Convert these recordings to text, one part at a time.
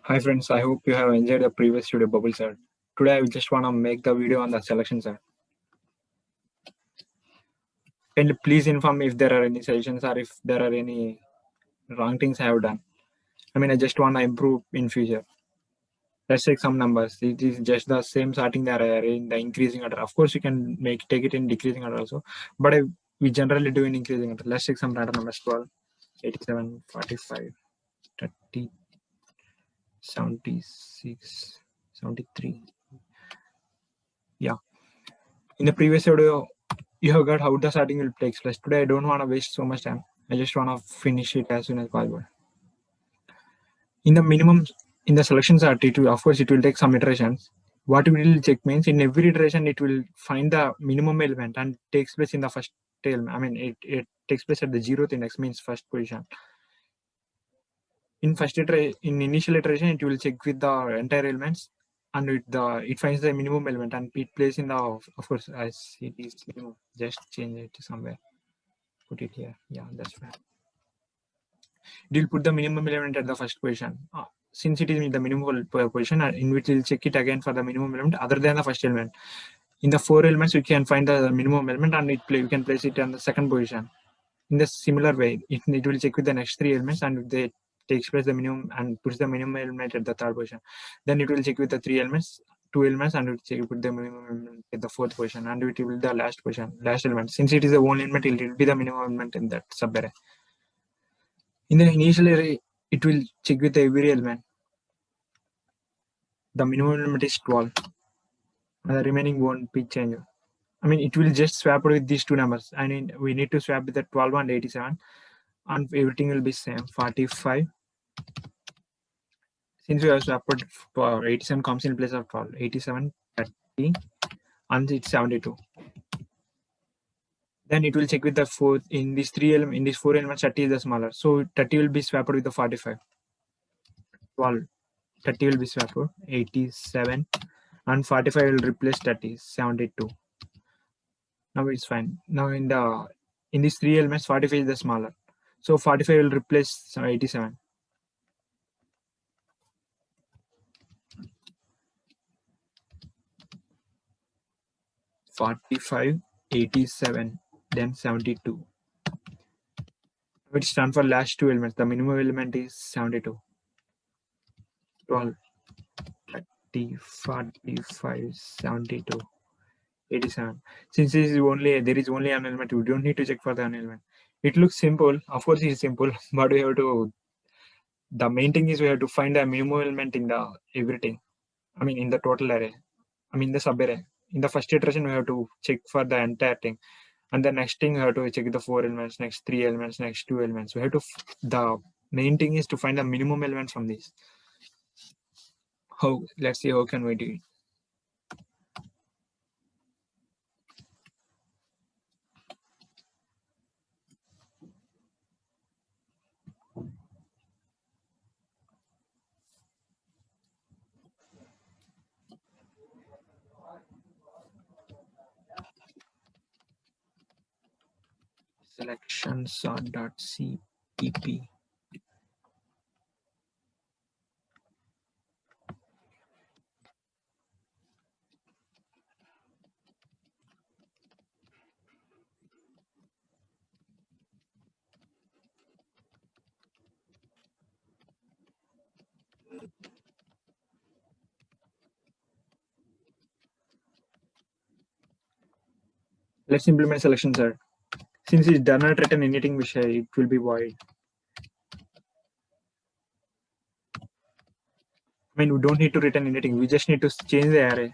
Hi friends, I hope you have enjoyed the previous video bubble set. Today I just want to make the video on the selection set. Can you please inform me if there are any suggestions or if there are any wrong things I have done? I just want to improve in future. Let's take some numbers. It is just the same sorting that are in the increasing order. Of course, you can take it in decreasing order also, but we generally do in increasing order. Let's take some random numbers: 12, 87, 45, 30, 76, 73. Yeah. In the previous video, you have got how the sorting will take place. Today, I don't want to waste so much time. I just want to finish it as soon as possible. In the minimum, in the selection sort, of course, it will take some iterations. What it will check means in every iteration, it will find the minimum element and takes place in the first element. It takes place at the 0th index, means first position. In initial iteration, it will check with the entire elements and it finds the minimum element and it plays in the, of course, as it is minimum. Just change it somewhere. Put it here. Yeah, that's right. It will put the minimum element at the first position. Since it is in the minimum position, in which we'll check it again for the minimum element other than the first element. In the 4 elements, we can find the minimum element and we can place it on the second position. In the similar way, it will check with the next 3 elements and they takes place the minimum and puts the minimum element at the third position. Then it will check with the 2 elements and it will put the minimum element at the fourth position and it will be the last element. Since it is the only element, it will be the minimum element in that subarray. In the initial array, it will check with every element. The minimum element is 12 and the remaining won't be changed. It will just swap with these two numbers. We need to swap with the 12 and 87 and everything will be same. 45. Since we have swapped for 87 comes in place of 12. 87, 30 and it's 72. Then it will check with the fourth in these 4 elements. 30 is the smaller, so 30 will be swapped with the 45. 12, 30 will be swapped. 87 and 45 will replace 30. 72. Now it's fine. Now in these 3 elements, 45 is the smaller, so 45 will replace 87. 45, 87, then 72. It stands for last 2 elements. The minimum element is 72. 12, 30, 45, 72, 87. Since there is only an element, we don't need to check for the element. It looks simple. Of course, it's simple, but we have to. The main thing is we have to find the minimum element in the everything. In the total array. The subarray. In the first iteration, we have to check for the entire thing. And the next thing, we have to check the 4 elements, next 3 elements, next 2 elements. We have to, the main thing is to find the minimum element from this. Let's see how can we do it. Selection sort.cpp. Let's implement selection sort. Since it does not return anything, it will be void. We don't need to return anything. We just need to change the array.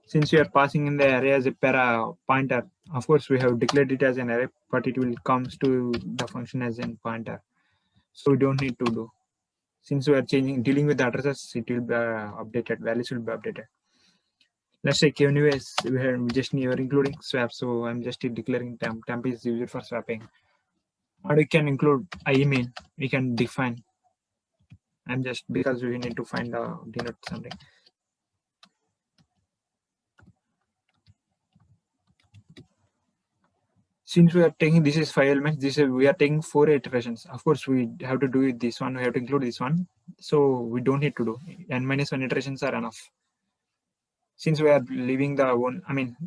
Since we are passing in the array as a pointer, of course we have declared it as an array, but it will comes to the function as a pointer. So we don't need to do. Since we are dealing with the addresses, it will be updated. Values will be updated. Let's say anyways, we just need including swap. So I'm just declaring temp is used for swapping. Or we can include IMIN. We can define. And just because we need to find denote something. since we are taking this is 5 elements, this is we are taking 4 iterations. Of course, we have to do it this one. We have to include this one, so we don't need to do n minus 1 iterations are enough. Since we are leaving the one, I mean,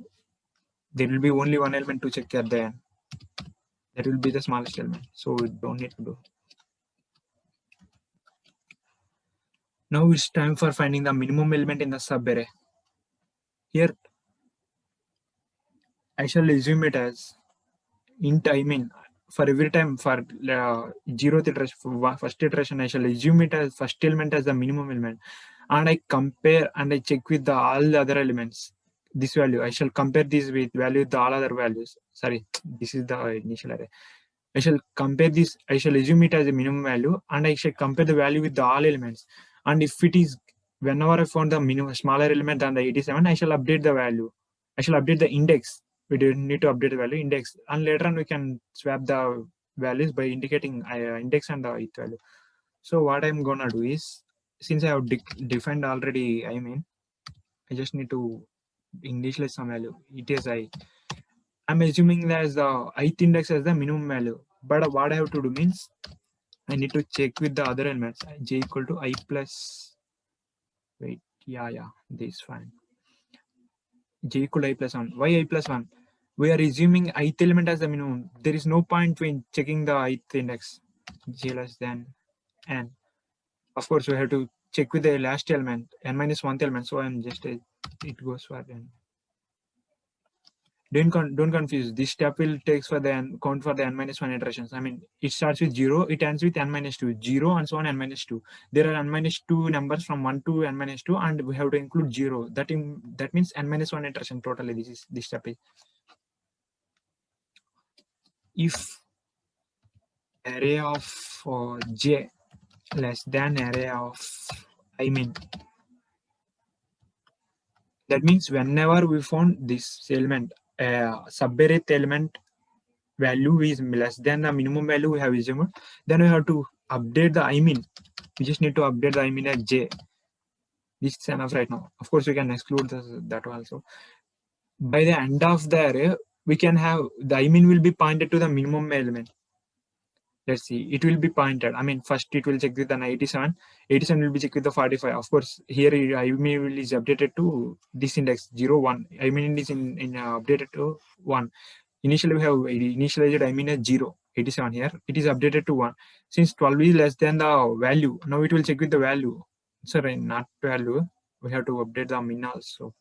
there will be only one element to check at the end. That will be the smallest element, so we don't need to do. Now it's time for finding the minimum element in the sub-array. Here, I shall assume it as int. I mean, for every time for 0th iteration, for first iteration, I shall assume it as first element as the minimum element, and I compare and I check with the all the other elements. This value, I shall compare this with value with the all other values. Sorry, this is the initial array. I shall compare this, I shall assume it as a minimum value, and I shall compare the value with the all elements. And if it is, whenever I found the minimum smaller element than the 87, I shall update the value. I shall update the index. We don't need to update the value index. And later on, we can swap the values by indicating index and the ith value. So what I'm gonna do is, since I have defined already, I mean, I just need to initialize some value. It is I. I'm assuming that as the ith index as the minimum value. But what I have to do means I need to check with the other elements. J equal to I plus, wait, yeah, this fine. J equal to I plus 1. Why I plus 1? We are assuming ith element as the minimum. There is no point in checking the ith index. J less than n. Of course, we have to check with the last element, n minus 1th element. So I'm just, it goes for n. Don't confuse. This step will takes for the count for the n minus 1 iterations. I mean, it starts with 0, it ends with n minus 2, 0 and so on n minus 2. There are n minus 2 numbers from 1 to n minus 2, and we have to include 0. That means n minus 1 iteration totally. This step is. If array of j less than array of I mean, that means whenever we found this element, sub-array element value is less than the minimum value we have assumed, then we have to update the I mean. We just need to update the I mean as j. This is enough right now. Of course, we can exclude that also. By the end of the array, we can have the I mean will be pointed to the minimum element. Let's see, it will be pointed. I mean, first it will check with an 87. 87 will be checked with the 45. Of course, here I mean is updated to this index 0, 1. I mean is in updated to 1. Initially, we have initialized I mean as 0, 87 here. It is updated to 1. Since 12 is less than the value, now it will check with the value. Sorry, not value. We have to update the min also.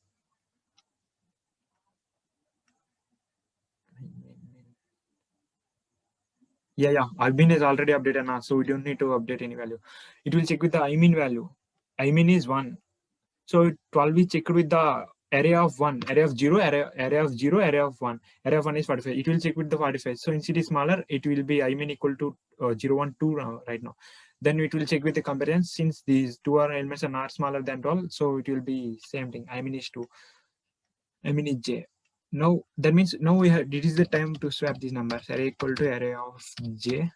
Yeah. I mean is already updated now, so we don't need to update any value. It will check with the I mean value. I mean is 1. So 12 is checked with the array of 1, array of 0, array of 0, array of 1. Array of 1 is 45. It will check with the 45. So since it is smaller, it will be I mean equal to 0, 1, 2 right now. Then it will check with the comparison. Since these two elements are not smaller than 12, so it will be same thing. I mean is 2. I mean is j. Now that means now we have, it is the time to swap these numbers. Array equal to array of j.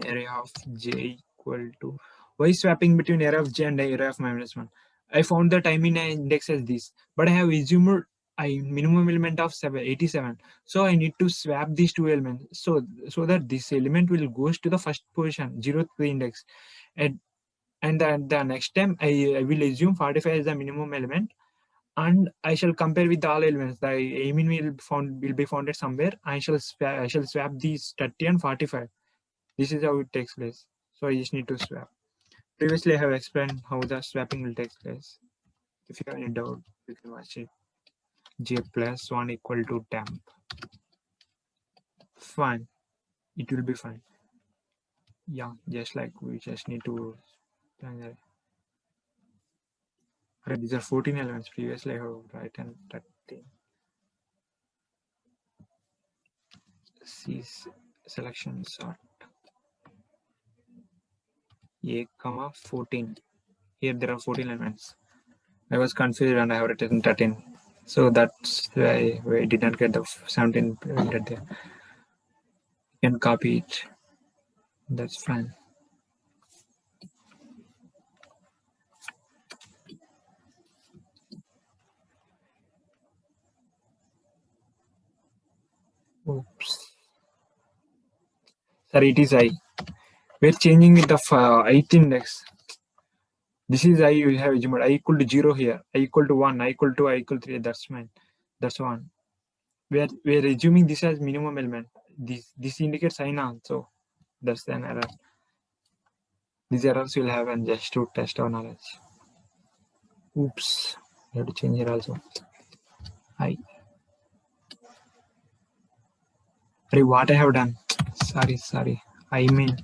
Array of j equal to, why swapping between array of j and array of minus 1? I found that I mean index as this, but I have assumed I minimum element of 87. So I need to swap these two elements so that this element will goes to the first position, 0th index, and then the next time I will assume 45 as the minimum element, and I shall compare with all elements. The I mean will be founded somewhere. I shall swap these 30 and 45. This is how it takes place. So I just need to swap. Previously, I have explained how the swapping will take place. If you have any doubt, you can watch it. J plus 1 equal to temp. Fine. It will be fine. Yeah, just like we just need to. Right, these are 14 elements. Previously, I have written 13. C selection sort. A comma 14. Here there are 14 elements. I was confused and I have written 13. So that's why we did not get the 17 printed there. You can copy it. That's fine. Sorry, it is I. We're changing with the ith index. This is I, you have assumed I equal to 0 here, I equal to 1, I equal to 2, I equal to 3, that's mine. That's one. We're assuming this as minimum element. This indicates I now, so that's an error. These errors will have and just to test our knowledge. Oops, we have to change it also. What I have done? Sorry. I mean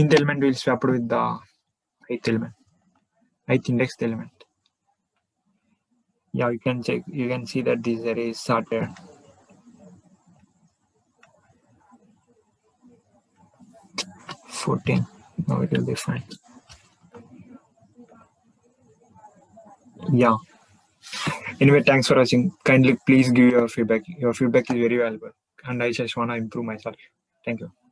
the element will swap with the ith element, ith index element. Yeah, you can check. You can see that this array is sorted. 14. Now it will be fine. Yeah. Anyway, thanks for watching. Kindly please give your feedback. Your feedback is very valuable, and I just want to improve myself. Thank you.